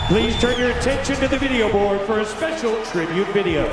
Please turn your attention to the video board for a special tribute video.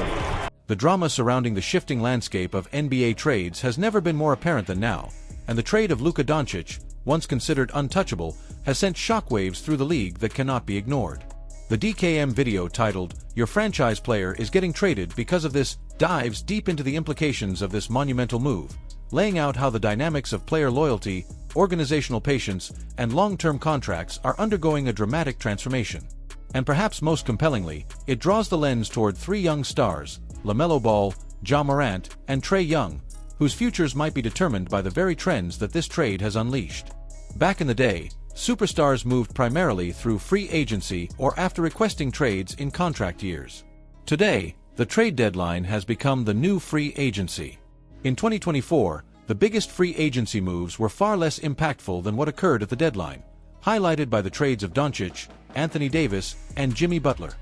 The drama surrounding the shifting landscape of NBA trades has never been more apparent than now, and the trade of Luka Doncic, once considered untouchable, has sent shockwaves through the league that cannot be ignored. The DKM video titled, "Your Franchise Player is Getting Traded Because of This" dives deep into the implications of this monumental move, laying out how the dynamics of player loyalty, organizational patience, and long-term contracts are undergoing a dramatic transformation. And perhaps most compellingly, it draws the lens toward three young stars, LaMelo Ball, Ja Morant, and Trae Young, whose futures might be determined by the very trends that this trade has unleashed. Back in the day, superstars moved primarily through free agency or after requesting trades in contract years. Today, the trade deadline has become the new free agency. In 2024, the biggest free agency moves were far less impactful than what occurred at the deadline, highlighted by the trades of Doncic, Anthony Davis, and Jimmy Butler.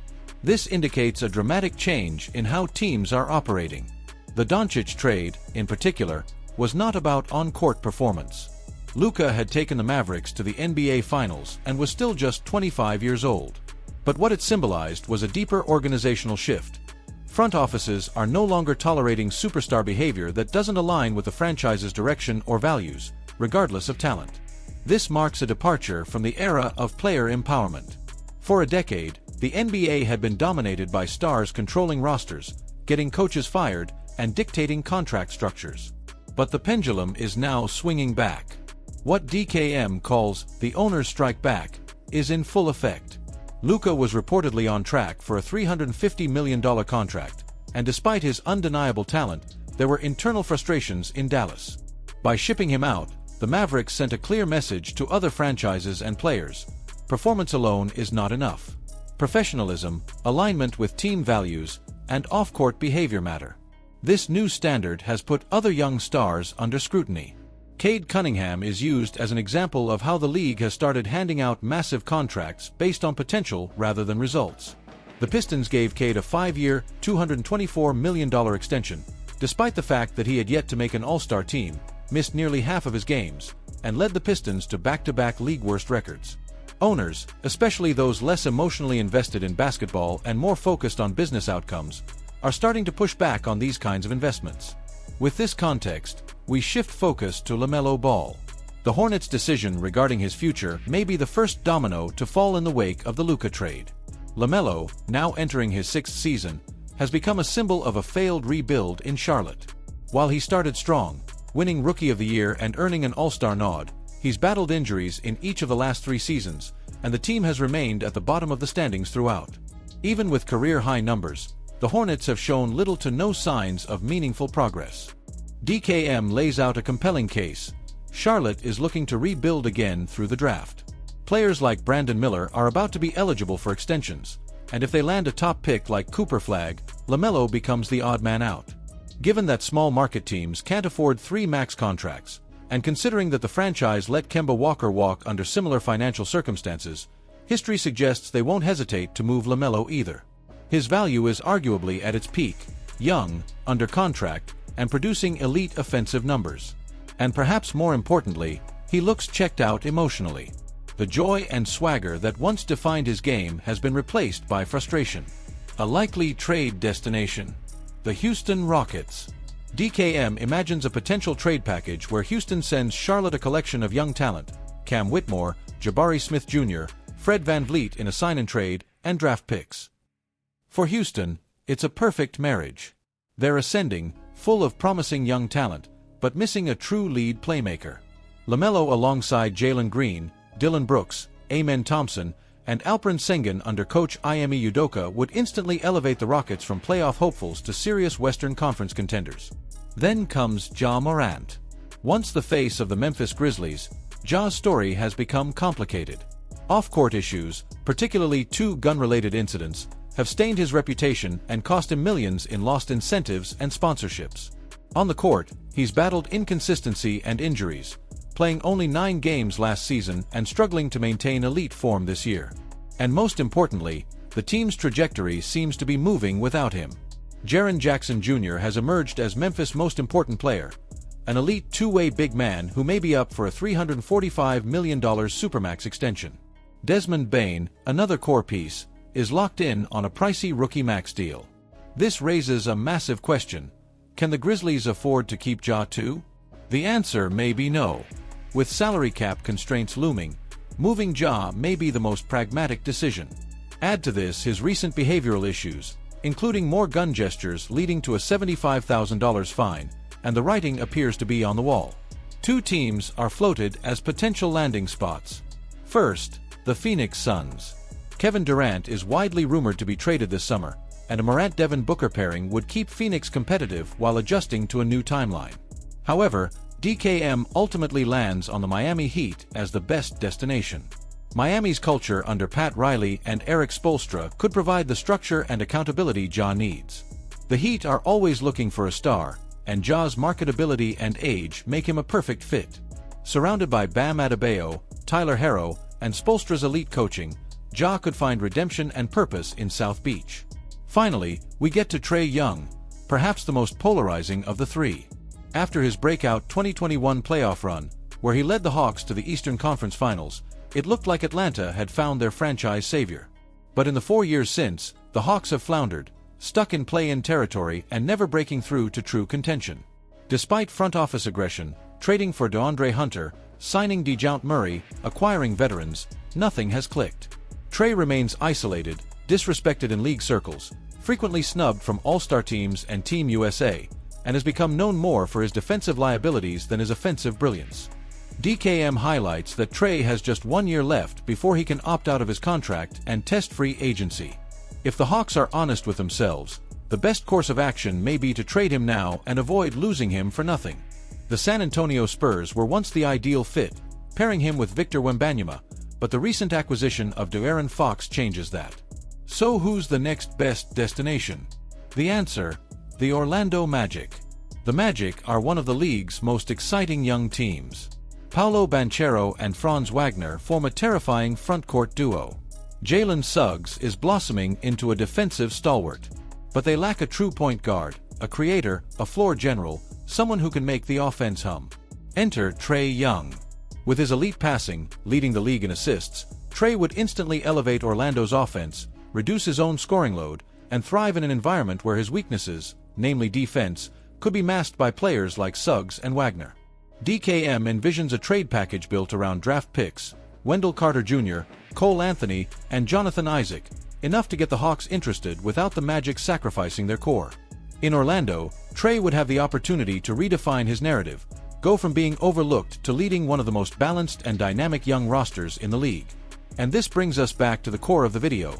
This indicates a dramatic change in how teams are operating. The Doncic trade, in particular, was not about on-court performance. Luka had taken the Mavericks to the NBA Finals and was still just 25 years old. But what it symbolized was a deeper organizational shift. Front offices are no longer tolerating superstar behavior that doesn't align with the franchise's direction or values, regardless of talent. This marks a departure from the era of player empowerment. For a decade, the NBA had been dominated by stars controlling rosters, getting coaches fired, and dictating contract structures. But the pendulum is now swinging back. What DKM calls the owner's strike back is in full effect. Luka was reportedly on track for a $350 million contract, and despite his undeniable talent, there were internal frustrations in Dallas. By shipping him out, the Mavericks sent a clear message to other franchises and players: performance alone is not enough. Professionalism, alignment with team values, and off-court behavior matter. This new standard has put other young stars under scrutiny. Cade Cunningham is used as an example of how the league has started handing out massive contracts based on potential rather than results. The Pistons gave Cade a 5-year, $224 million extension, despite the fact that he had yet to make an All-Star team, missed nearly half of his games, and led the Pistons to back-to-back league-worst records. Owners, especially those less emotionally invested in basketball and more focused on business outcomes, are starting to push back on these kinds of investments. With this context, we shift focus to LaMelo Ball. The Hornets' decision regarding his future may be the first domino to fall in the wake of the Luka trade. LaMelo, now entering his 6th season, has become a symbol of a failed rebuild in Charlotte. While he started strong, winning Rookie of the Year and earning an All-Star nod, he's battled injuries in each of the last 3 seasons, and the team has remained at the bottom of the standings throughout. Even with career-high numbers, the Hornets have shown little to no signs of meaningful progress. DKM lays out a compelling case. Charlotte is looking to rebuild again through the draft. Players like Brandon Miller are about to be eligible for extensions, and if they land a top pick like Cooper Flagg, LaMelo becomes the odd man out. Given that small market teams can't afford 3 max contracts, and considering that the franchise let Kemba Walker walk under similar financial circumstances, history suggests they won't hesitate to move LaMelo either. His value is arguably at its peak, young, under contract, and producing elite offensive numbers. And perhaps more importantly, he looks checked out emotionally. The joy and swagger that once defined his game has been replaced by frustration. A likely trade destination: the Houston Rockets. DKM imagines a potential trade package where Houston sends Charlotte a collection of young talent: Cam Whitmore, Jabari Smith Jr., Fred VanVleet in a sign-and-trade, and draft picks. For Houston, it's a perfect marriage. They're ascending, full of promising young talent, but missing a true lead playmaker. LaMelo alongside Jalen Green, Dillon Brooks, Amen Thompson, and Alperen Sengun under coach Ime Udoka would instantly elevate the Rockets from playoff hopefuls to serious Western Conference contenders. Then comes Ja Morant. Once the face of the Memphis Grizzlies, Ja's story has become complicated. Off-court issues, particularly 2 gun-related incidents, have stained his reputation and cost him millions in lost incentives and sponsorships. On the court, he's battled inconsistency and injuries, playing only 9 games last season and struggling to maintain elite form this year. And most importantly, the team's trajectory seems to be moving without him. Jaren Jackson Jr. has emerged as Memphis' most important player, an elite 2-way big man who may be up for a $345 million Supermax extension. Desmond Bane, another core piece, is locked in on a pricey rookie max deal. This raises a massive question. Can the Grizzlies afford to keep Ja too? The answer may be no. With salary cap constraints looming, moving Ja may be the most pragmatic decision. Add to this his recent behavioral issues, including more gun gestures leading to a $75,000 fine, and the writing appears to be on the wall. Two teams are floated as potential landing spots. First, the Phoenix Suns. Kevin Durant is widely rumored to be traded this summer, and a Morant-Devin Booker pairing would keep Phoenix competitive while adjusting to a new timeline. However, DKM ultimately lands on the Miami Heat as the best destination. Miami's culture under Pat Riley and Eric Spoelstra could provide the structure and accountability Ja needs. The Heat are always looking for a star, and Ja's marketability and age make him a perfect fit. Surrounded by Bam Adebayo, Tyler Herro, and Spoelstra's elite coaching, Ja could find redemption and purpose in South Beach. Finally, we get to Trae Young, perhaps the most polarizing of the three. After his breakout 2021 playoff run, where he led the Hawks to the Eastern Conference Finals, it looked like Atlanta had found their franchise savior. But in the 4 years since, the Hawks have floundered, stuck in play-in territory and never breaking through to true contention. Despite front office aggression, trading for DeAndre Hunter, signing DeJounte Murray, acquiring veterans, nothing has clicked. Trae remains isolated, disrespected in league circles, frequently snubbed from All-Star teams and Team USA, and has become known more for his defensive liabilities than his offensive brilliance. DKM highlights that Trae has just 1 year left before he can opt out of his contract and test free agency. If the Hawks are honest with themselves, the best course of action may be to trade him now and avoid losing him for nothing. The San Antonio Spurs were once the ideal fit, pairing him with Victor Wembanyama, but the recent acquisition of De'Aaron Fox changes that. So who's the next best destination? The answer: the Orlando Magic. The Magic are one of the league's most exciting young teams. Paolo Banchero and Franz Wagner form a terrifying front-court duo. Jalen Suggs is blossoming into a defensive stalwart. But they lack a true point guard, a creator, a floor general, someone who can make the offense hum. Enter Trae Young. With his elite passing, leading the league in assists, Trae would instantly elevate Orlando's offense, reduce his own scoring load, and thrive in an environment where his weaknesses, namely defense, could be masked by players like Suggs and Wagner. DKM envisions a trade package built around draft picks, Wendell Carter Jr., Cole Anthony, and Jonathan Isaac, enough to get the Hawks interested without the Magic sacrificing their core. In Orlando, Trae would have the opportunity to redefine his narrative, go from being overlooked to leading one of the most balanced and dynamic young rosters in the league. And this brings us back to the core of the video.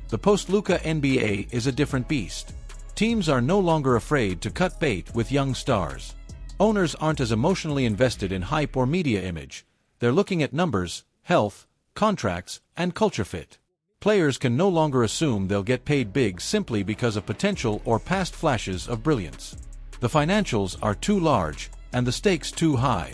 The post-Luka NBA is a different beast. Teams are no longer afraid to cut bait with young stars. Owners aren't as emotionally invested in hype or media image. They're looking at numbers, health, contracts, and culture fit. Players can no longer assume they'll get paid big simply because of potential or past flashes of brilliance. The financials are too large, and the stakes too high.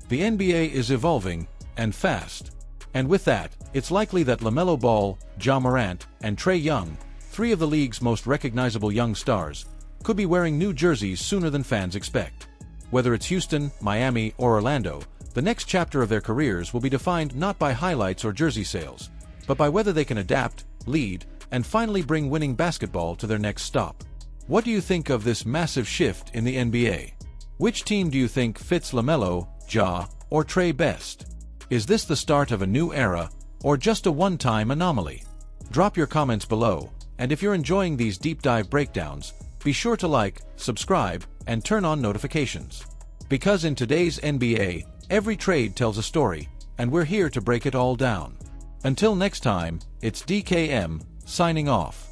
The NBA is evolving, and fast. And with that, it's likely that LaMelo Ball, Ja Morant, and Trae Young, three of the league's most recognizable young stars, could be wearing new jerseys sooner than fans expect. Whether it's Houston, Miami, or Orlando, the next chapter of their careers will be defined not by highlights or jersey sales, but by whether they can adapt, lead, and finally bring winning basketball to their next stop. What do you think of this massive shift in the NBA? Which team do you think fits LaMelo, Ja, or Trae best? Is this the start of a new era, or just a one-time anomaly? Drop your comments below, and if you're enjoying these deep dive breakdowns, be sure to like, subscribe, and turn on notifications. Because in today's NBA, every trade tells a story, and we're here to break it all down. Until next time, it's DKM, signing off.